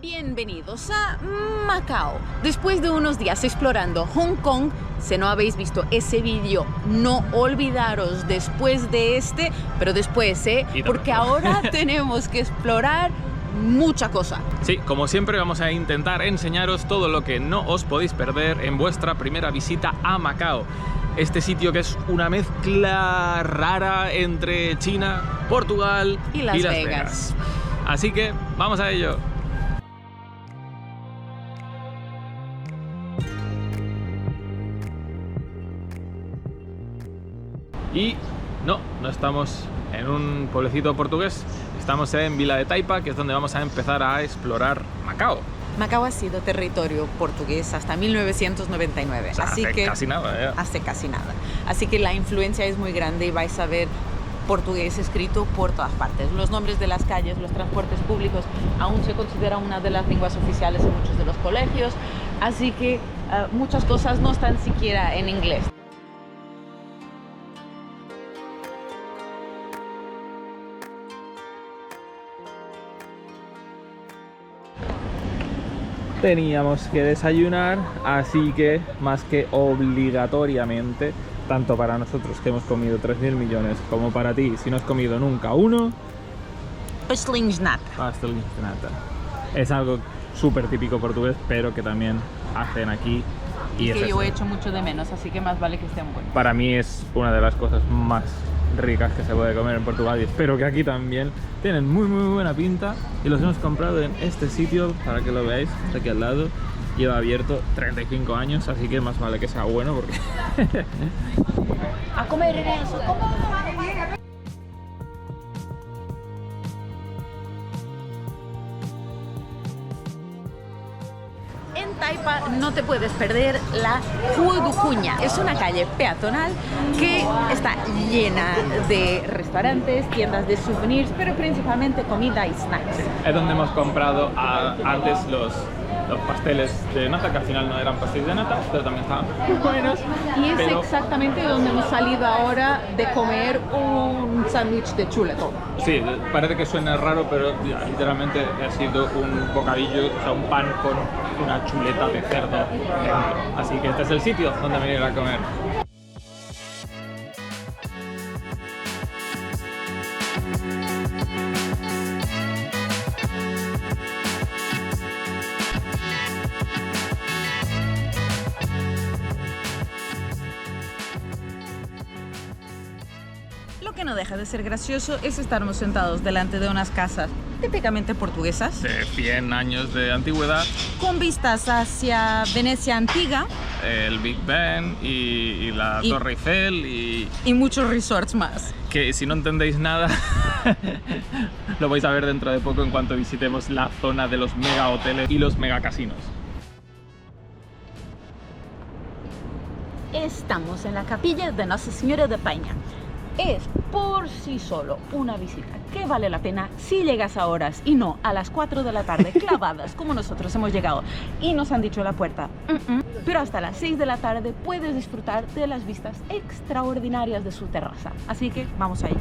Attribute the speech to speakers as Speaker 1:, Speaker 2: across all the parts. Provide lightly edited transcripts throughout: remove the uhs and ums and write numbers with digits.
Speaker 1: Bienvenidos a Macao. Después de unos días explorando Hong Kong, si no habéis visto ese vídeo, no olvidaros después de este, pero después, porque ahora tenemos que explorar mucha cosa.
Speaker 2: Sí, como siempre vamos a intentar enseñaros todo lo que no os podéis perder en vuestra primera visita a Macao. Este sitio que es una mezcla rara entre China, Portugal
Speaker 1: y Las Vegas.
Speaker 2: Así que vamos a ello. Y no estamos en un pueblecito portugués, estamos en Vila de Taipa, que es donde vamos a empezar a explorar Macao.
Speaker 1: Macao ha sido territorio portugués hasta 1999,
Speaker 2: O sea,
Speaker 1: así
Speaker 2: hace
Speaker 1: que
Speaker 2: casi nada, ya.
Speaker 1: hace casi nada. Así que la influencia es muy grande y vais a ver portugués escrito por todas partes. Los nombres de las calles, los transportes públicos aún se considera una de las lenguas oficiales en muchos de los colegios, así que muchas cosas no están siquiera en inglés.
Speaker 2: Teníamos que desayunar, así que más que obligatoriamente, tanto para nosotros que hemos comido 3.000 millones como para ti si no has comido nunca uno,
Speaker 1: Pastelinhos de nata.
Speaker 2: pastelinhos de nata. Es algo súper típico portugués, pero que también hacen aquí y es
Speaker 1: que yo
Speaker 2: eso.
Speaker 1: he hecho mucho de menos, así que más vale que estén buenos.
Speaker 2: Para mí es una de las cosas más ricas que se puede comer en Portugal y espero que aquí también. Tienen muy buena pinta y los hemos comprado en este sitio para que lo veáis, está aquí al lado. Lleva abierto 35 años, así que más vale que sea bueno porque...
Speaker 1: A comer en eso, En Taipa no te puedes perder la Rua do Cunha. Es una calle peatonal que está llena de restaurantes, tiendas de souvenirs, pero principalmente comida y snacks.
Speaker 2: Es donde hemos comprado antes los pasteles de nata, que al final no eran pasteles de nata, pero también estaban muy buenos.
Speaker 1: Y es
Speaker 2: pero...
Speaker 1: exactamente donde hemos salido ahora de comer un sándwich de chuletón.
Speaker 2: Sí, parece que suena raro, pero literalmente ha sido un bocadillo, o sea, un pan con una chuleta de cerdo dentro. Así que este es el sitio donde venir a comer.
Speaker 1: Lo que no deja de ser gracioso es estarnos sentados delante de unas casas típicamente portuguesas,
Speaker 2: De 100 años de antigüedad,
Speaker 1: con vistas hacia Venecia antigua
Speaker 2: el Big Ben y la Torre Eiffel
Speaker 1: y muchos resorts más.
Speaker 2: que si no entendéis nada lo vais a ver dentro de poco en cuanto visitemos la zona de los mega hoteles y los mega casinos.
Speaker 1: Estamos en la capilla de Nossa Señora de Peña. Es por sí solo una visita que vale la pena si llegas a horas y no a las 4 de la tarde clavadas como nosotros hemos llegado y nos han dicho la puerta. Pero hasta las 6 de la tarde puedes disfrutar de las vistas extraordinarias de su terraza. Así que vamos a ello.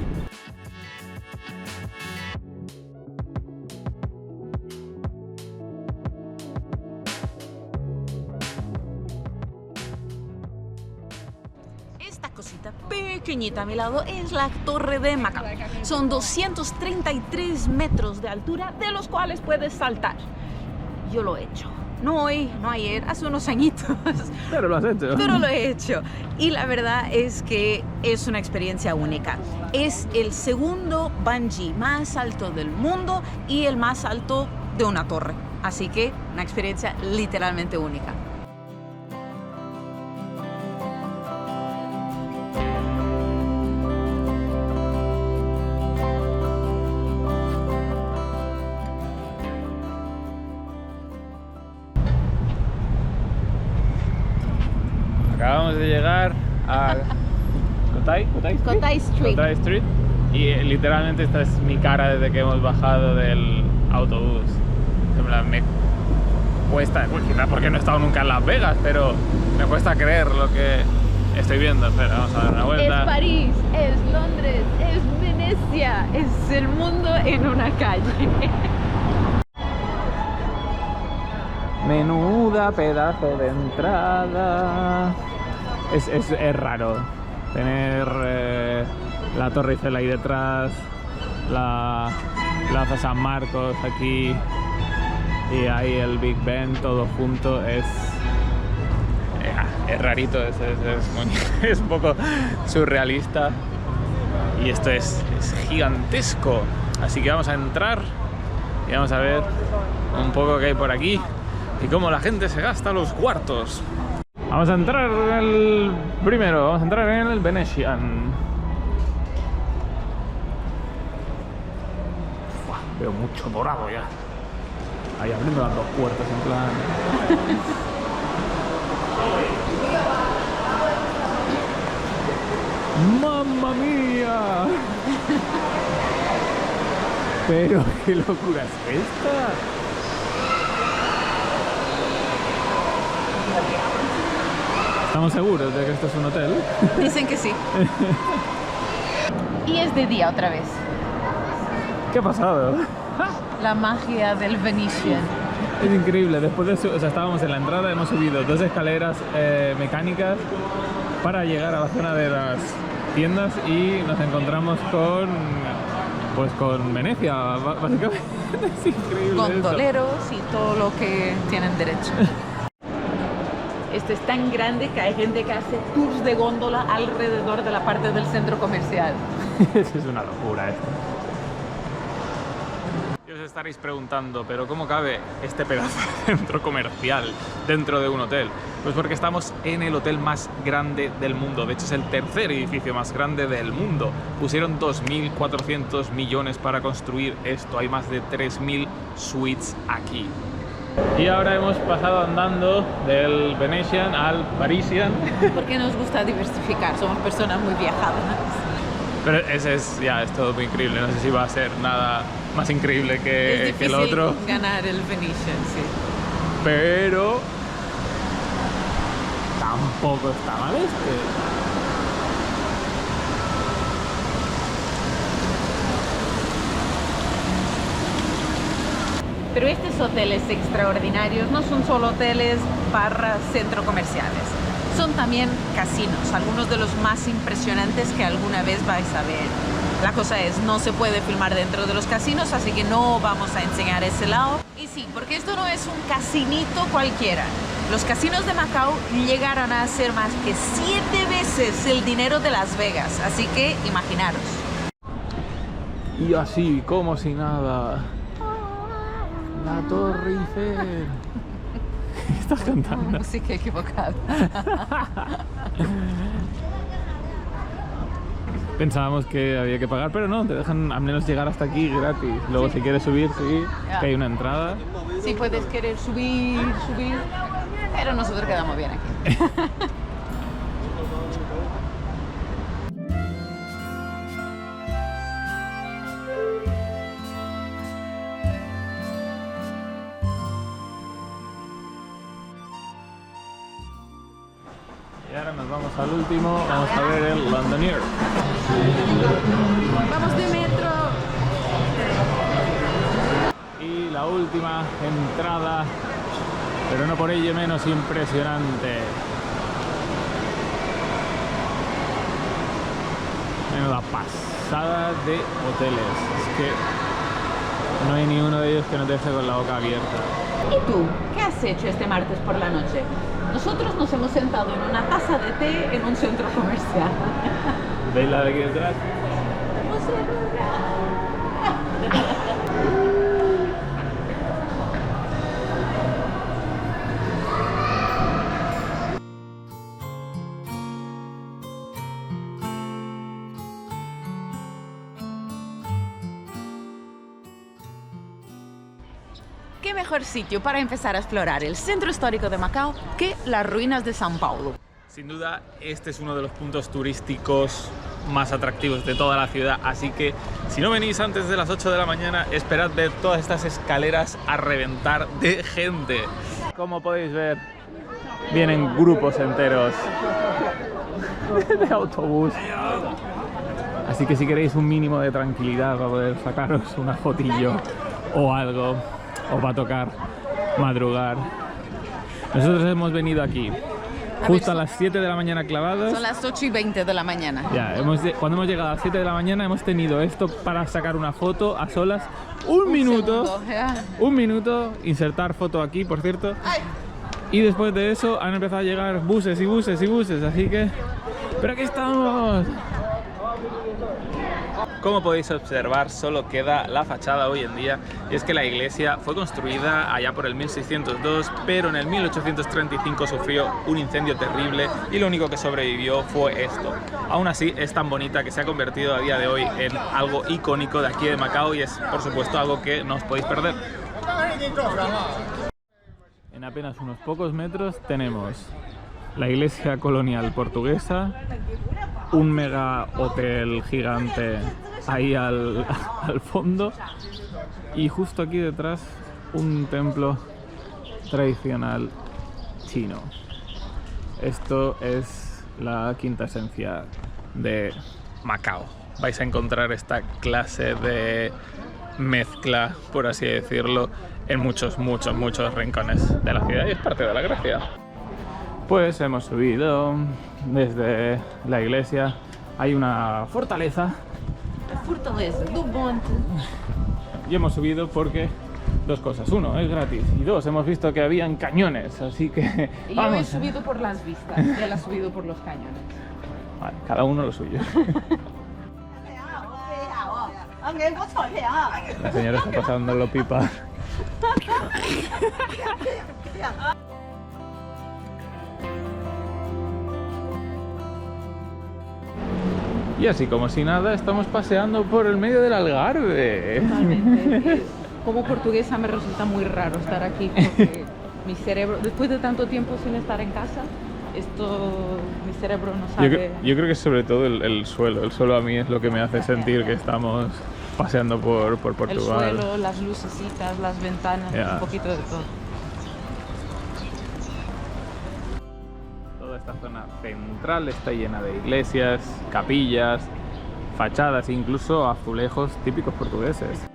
Speaker 1: Cosita pequeñita a mi lado es la Torre de Macao. Son 233 metros de altura, de los cuales puedes saltar. Yo lo he hecho. No hoy, no ayer, hace unos añitos.
Speaker 2: Pero lo has hecho.
Speaker 1: Pero lo he hecho. Y la verdad es que es una experiencia única. Es el segundo bungee más alto del mundo y el más alto de una torre. Así que una experiencia literalmente única.
Speaker 2: Acabamos de llegar a Cotai Street y literalmente esta es mi cara desde que hemos bajado del autobús. En plan, me cuesta, bueno, quizás porque no he estado nunca en Las Vegas, pero me cuesta creer lo que estoy viendo. Espera, vamos a dar una vuelta.
Speaker 1: Es París, es Londres, es Venecia, es el mundo en una calle.
Speaker 2: Menuda pedazo de entrada. Es raro tener la Torre Eiffel ahí detrás, la Plaza San Marcos aquí y ahí el Big Ben todo junto. Es rarito, es un poco surrealista y esto es gigantesco. Así que vamos a entrar y vamos a ver un poco qué hay por aquí y cómo la gente se gasta los cuartos. Vamos a entrar en el primero, vamos a entrar en el Venetian. Uf, veo mucho dorado ya. Ahí abriendo las dos puertas en plan... ¡Mamma mía! Pero qué locura es esta. ¿Estamos seguros de que esto es un hotel?
Speaker 1: Dicen que sí. Y es de día otra vez.
Speaker 2: ¿Qué ha pasado?
Speaker 1: La magia del Venetian.
Speaker 2: Es increíble. Después de eso, o sea, estábamos en la entrada, hemos subido 2 escaleras mecánicas para llegar a la zona de las tiendas y nos encontramos con Venecia, básicamente. Es increíble.
Speaker 1: Gondoleros y todo lo que tienen derecho. Esto es tan grande que hay gente que hace tours de góndola alrededor de la parte del centro comercial.
Speaker 2: Eso es una locura esto. Y os estaréis preguntando, ¿pero cómo cabe este pedazo de centro comercial dentro de un hotel? Pues porque estamos en el hotel más grande del mundo. De hecho, es el tercer edificio más grande del mundo. Pusieron 2.400 millones para construir esto. Hay más de 3.000 suites aquí. Y ahora hemos pasado andando del Venetian al Parisian.
Speaker 1: Porque nos gusta diversificar, somos personas muy viajadas.
Speaker 2: Pero ese es todo muy increíble, no sé si va a ser nada más increíble que el otro.
Speaker 1: Es difícil ganar el Venetian, sí.
Speaker 2: Pero tampoco está mal este.
Speaker 1: Pero estos hoteles extraordinarios no son solo hoteles barra centro comerciales, son también casinos, algunos de los más impresionantes que alguna vez vais a ver. La cosa es, no se puede filmar dentro de los casinos, así que no vamos a enseñar ese lado. Y sí, porque esto no es un casinito cualquiera. Los casinos de Macao llegaron a ser más que 7 veces el dinero de Las Vegas, así que imaginaros.
Speaker 2: Y así, como si nada... La Torre Eiffel. ¿Qué estás cantando?
Speaker 1: Música equivocada.
Speaker 2: Pensábamos que había que pagar, pero no, te dejan al menos llegar hasta aquí gratis. Luego sí. Si quieres subir, sí, que hay una entrada.
Speaker 1: Sí, puedes querer subir, pero nosotros quedamos bien aquí.
Speaker 2: Y ahora nos vamos al último, vamos a ver el Londonier.
Speaker 1: Vamos de metro.
Speaker 2: Y la última entrada, pero no por ello menos impresionante. Menuda pasada de hoteles. Es que no hay ni uno de ellos que nos deje con la boca abierta.
Speaker 1: ¿Y tú? ¿Qué has hecho este martes por la noche? Nosotros nos hemos sentado en una taza de té en un centro comercial.
Speaker 2: ¿Veis la de aquí detrás?
Speaker 1: ¿Qué mejor sitio para empezar a explorar el centro histórico de Macao que las ruinas de San Paulo?
Speaker 2: Sin duda, este es uno de los puntos turísticos más atractivos de toda la ciudad, así que si no venís antes de las 8 de la mañana, esperad ver todas estas escaleras a reventar de gente. Como podéis ver, vienen grupos enteros de autobús. Así que si queréis un mínimo de tranquilidad para poder sacaros una fotillo o algo, os va a tocar madrugar Nosotros hemos venido aquí justo a las 7 de la mañana clavadas.
Speaker 1: Son las 8:20 de la mañana.
Speaker 2: Ya, cuando hemos llegado a las 7 de la mañana hemos tenido esto para sacar una foto a solas. Un minuto, insertar foto aquí, por cierto. Y después de eso han empezado a llegar buses y buses y buses, así que... ¡Pero aquí estamos! Como podéis observar, solo queda la fachada hoy en día, y es que la iglesia fue construida allá por el 1602, pero en el 1835 sufrió un incendio terrible y lo único que sobrevivió fue esto. Aún así, es tan bonita que se ha convertido a día de hoy en algo icónico de aquí de Macao y es, por supuesto, algo que no os podéis perder. En apenas unos pocos metros tenemos la iglesia colonial portuguesa, un mega hotel gigante ahí al fondo y justo aquí detrás un templo tradicional chino. Esto es la quinta esencia de Macao. Vais a encontrar esta clase de mezcla, por así decirlo, en muchos rincones de la ciudad y es parte de la gracia. Pues hemos subido desde la iglesia, hay una fortaleza.
Speaker 1: La fortaleza do monte.
Speaker 2: Y hemos subido porque dos cosas. Uno, es gratis. Y dos, hemos visto que habían cañones, así que
Speaker 1: y yo he subido por las vistas, él ha subido por los cañones.
Speaker 2: Vale, cada uno lo suyo. La señora está pasándolo pipa. Y así como si nada, estamos paseando por el medio del Algarve.
Speaker 1: Totalmente. Como portuguesa me resulta muy raro estar aquí porque mi cerebro, después de tanto tiempo sin estar en casa, mi cerebro no sabe...
Speaker 2: Yo creo que sobre todo el suelo. El suelo a mí es lo que me hace sentir que estamos paseando por Portugal.
Speaker 1: El suelo, las lucecitas, las ventanas, un poquito de todo.
Speaker 2: Esta zona central está llena de iglesias, capillas, fachadas e incluso azulejos típicos portugueses.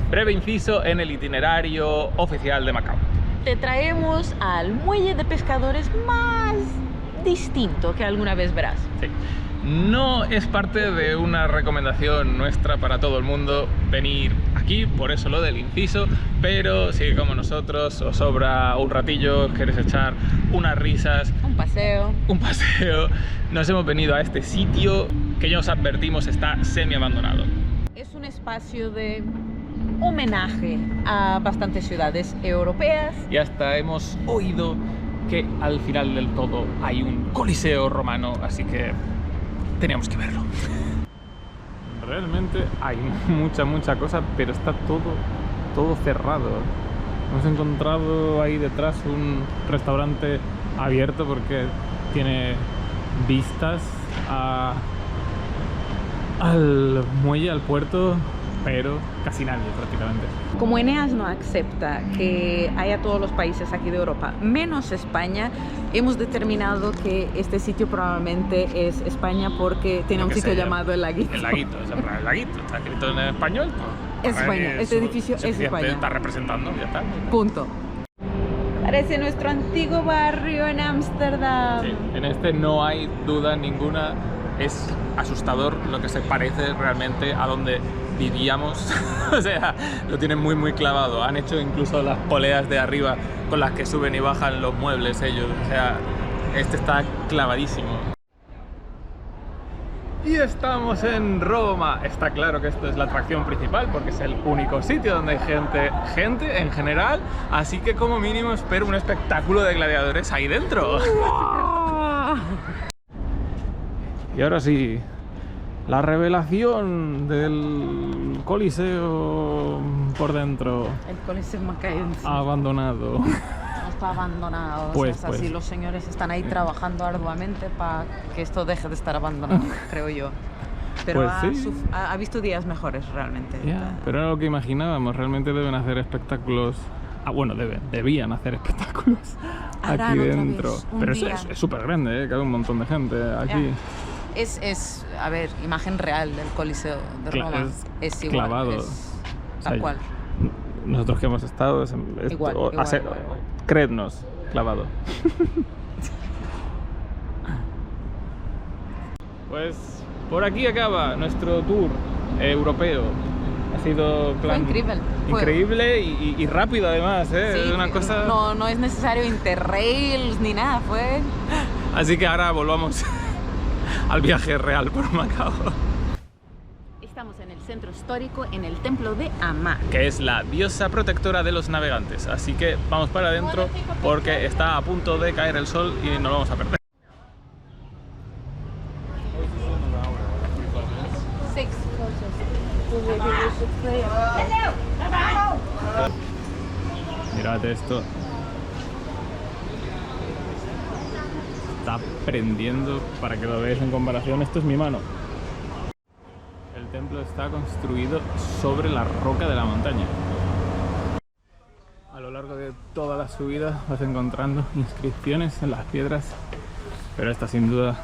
Speaker 2: Breve inciso en el itinerario oficial de Macao.
Speaker 1: Te traemos al muelle de pescadores más distinto que alguna vez verás.
Speaker 2: Sí. No es parte de una recomendación nuestra para todo el mundo venir aquí, por eso lo del inciso, pero si como nosotros os sobra un ratillo, queréis echar unas risas,
Speaker 1: un paseo,
Speaker 2: nos hemos venido a este sitio que ya os advertimos está semi abandonado.
Speaker 1: Es un espacio de homenaje a bastantes ciudades europeas.
Speaker 2: Y hasta hemos oído que al final del todo hay un coliseo romano, así que teníamos que verlo. Realmente hay mucha cosa, pero está todo cerrado. Hemos encontrado ahí detrás un restaurante abierto porque tiene vistas al muelle, al puerto, pero casi nadie prácticamente.
Speaker 1: Como Eneas no acepta que haya todos los países aquí de Europa, menos España, hemos determinado que este sitio probablemente es España porque tiene un sitio llamado El Laguito.
Speaker 2: El Laguito, el Laguito, está escrito en español.
Speaker 1: Es España, este edificio es España.
Speaker 2: Está representando, ya está.
Speaker 1: Punto. Parece nuestro antiguo barrio en Ámsterdam.
Speaker 2: Sí, en este no hay duda ninguna, es asustador lo que se parece realmente a donde vivíamos. O sea, lo tienen muy clavado. Han hecho incluso las poleas de arriba con las que suben y bajan los muebles ellos. O sea, este está clavadísimo. Y estamos en Roma. Está claro que esto es la atracción principal porque es el único sitio donde hay gente en general. Así que como mínimo espero un espectáculo de gladiadores ahí dentro. Y ahora sí, la revelación del Coliseo por dentro.
Speaker 1: El Coliseo macaense.
Speaker 2: Abandonado.
Speaker 1: No está abandonado.
Speaker 2: Pues,
Speaker 1: así los señores están ahí trabajando arduamente para que esto deje de estar abandonado, creo yo. Pero
Speaker 2: Pues sí.
Speaker 1: ha visto días mejores realmente.
Speaker 2: Pero era lo que imaginábamos, realmente deben hacer espectáculos. Bueno, debían hacer espectáculos
Speaker 1: Harán
Speaker 2: aquí
Speaker 1: otra
Speaker 2: dentro.
Speaker 1: vez, un
Speaker 2: Pero
Speaker 1: día.
Speaker 2: es súper grande, cabe un montón de gente aquí.
Speaker 1: A ver, imagen real del Coliseo de Roma. Es igual.
Speaker 2: Clavado.
Speaker 1: Tal cual.
Speaker 2: Nosotros que hemos estado,
Speaker 1: Igual.
Speaker 2: creednos, clavado. Pues por aquí acaba nuestro tour europeo. Ha sido
Speaker 1: Fue
Speaker 2: increíble y rápido además, ¿eh?
Speaker 1: Sí,
Speaker 2: Una cosa...
Speaker 1: no es necesario interrails ni nada, fue...
Speaker 2: Así que ahora volvamos al viaje real por Macao.
Speaker 1: Estamos en el centro histórico, en el templo de Amat,
Speaker 2: Que es la diosa protectora de los navegantes. Así que vamos para adentro porque está a punto de caer el sol y nos lo vamos a perder. Mirad esto. Está prendiendo, para que lo veáis en comparación. Esto es mi mano. El templo está construido sobre la roca de la montaña. A lo largo de toda la subida vas encontrando inscripciones en las piedras, pero esta sin duda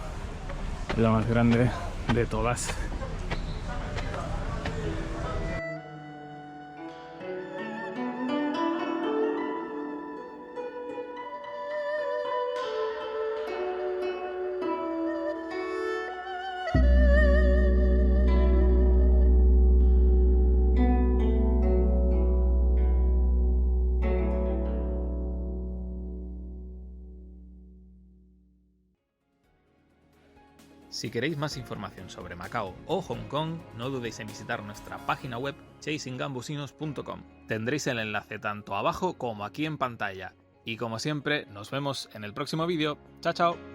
Speaker 2: es la más grande de todas. Si queréis más información sobre Macao o Hong Kong, no dudéis en visitar nuestra página web chasinggambusinos.com. Tendréis el enlace tanto abajo como aquí en pantalla. Y como siempre, nos vemos en el próximo vídeo. ¡Chao, chao!